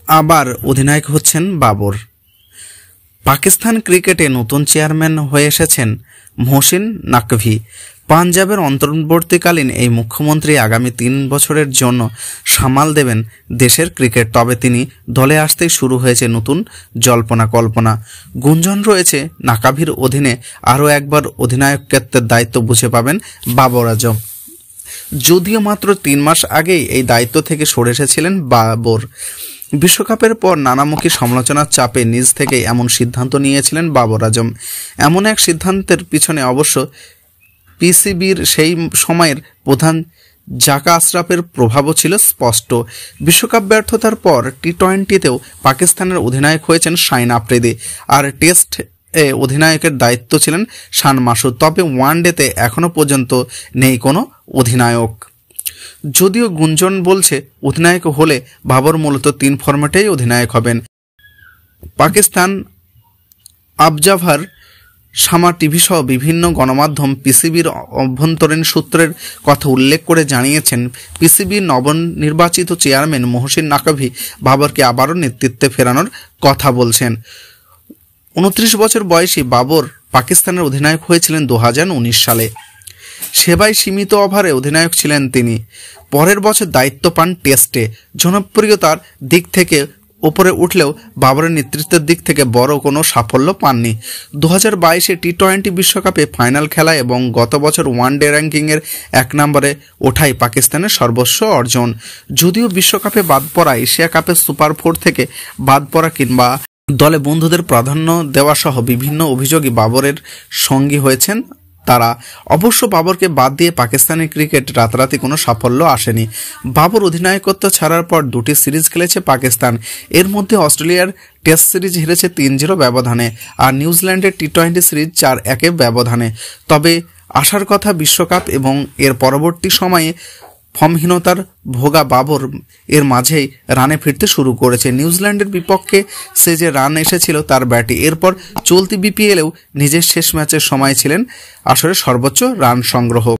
আবার অধিনায়ক হচ্ছেন বাবর। পাকিস্তান ক্রিকেটে নতুন চেয়ারম্যান হয়ে এসেছেন মোহসিন নাকভি। পাঞ্জাবের অন্তর্বর্তীকালীন এই মুখ্যমন্ত্রী আগামী 3 বছরের জন্য সামাল দেবেন দেশের ক্রিকেট। তবে তিনি দলে আসতেই শুরু হয়েছে নতুন জল্পনা কল্পনা। গুঞ্জন রয়েছে নাকাভির অধীনে আরও একবার অধিনায়কত্বের দায়িত্ব বুঝে পাবেন বাবর আজম। যদিও মাত্র 3 মাস আগেই এই দায়িত্ব থেকে সরে এসেছিলেন বাবর। বিশ্বকাপের পর নানামুখী সমালোচনার চাপে নিজ থেকে এমন সিদ্ধান্ত নিয়েছিলেন বাবর আজম। এমন এক সিদ্ধান্তের পিছনে অবশ্য পিসিবির সেই সময়ের প্রধান জাকা আশরাফের প্রভাবও ছিল স্পষ্ট। বিশ্বকাপ ব্যর্থতার পর টি-20তেও পাকিস্তানের অধিনায়ক হয়েছেন শাহিন আফ্রিদি, আর টেস্ট অধিনায়কের দায়িত্ব ছিলেন শান মাসুদ। তবে ওয়ানডেতে এখনও পর্যন্ত নেই কোনো অধিনায়ক। যদিও গুঞ্জন বলছে অধিনায়ক হলে বাবর মূলত 3 ফরম্যাটেই অধিনায়ক হবেন। পাকিস্তান অবজারভার, সামা টিভি সহ বিভিন্ন গণমাধ্যম পিসিবির অভ্যন্তরীণ সূত্রের কথা উল্লেখ করে জানিয়েছেন, পিসিবির নবনির্বাচিত চেয়ারম্যান মোহসিন নাকভি বাবরকে আবারও নেতৃত্বে ফেরানোর কথা বলছেন। 29 বছর বয়সী বাবর পাকিস্তানের অধিনায়ক হয়েছিলেন 2019 সালে। সেবায় সীমিত ওভারে অধিনায়ক ছিলেন তিনি। পরের বছর দায়িত্ব পান টেস্টে। জনপ্রিয়তার দিক থেকে ওপরে উঠলেও বাবরের নেতৃত্বের দিক থেকে বড় কোনো সাফল্য পাননি। 2022 টি-20 বিশ্বকাপে ফাইনাল খেলা এবং গত বছর ওয়ানডে র্যাঙ্কিংয়ের 1 নম্বরে ওঠাই পাকিস্তানের সর্বস্ব অর্জন। যদিও বিশ্বকাপে বাদ পড়া, এশিয়া কাপের সুপার 4 থেকে বাদ পড়া কিংবা দলে বন্ধুদের প্রাধান্য দেওয়া সহ বিভিন্ন অভিযোগই বাবরের সঙ্গী হয়েছেন তারা। অবশ্য বাবরকে বাদ দিয়ে পাকিস্তানি ক্রিকেট রাতারাতি কোনো সাফল্য আসেনি। বাবর অধিনায়কত্ব ছাড়ার পর 2টি সিরিজ খেলেছে পাকিস্তান। এর মধ্যে অস্ট্রেলিয়ার টেস্ট সিরিজ হেরেছে 3-0 ব্যবধানে, আর নিউজিল্যান্ডের টি-20 সিরিজ 4-1 ব্যবধানে। তবে আসার কথা বিশ্বকাপ এবং এর পরবর্তী সময়ে ফর্মহীনতার ভোগা বাবর এর মাঝেই রানে ফিরতে শুরু করেছে। নিউজিল্যান্ডের বিপক্ষে সে যে রান এসেছিল তার ব্যাটে। এরপর চলতি বিপিএলেও নিজের শেষ ম্যাচের সময় ছিলেন আসলে সর্বোচ্চ রান সংগ্রহ।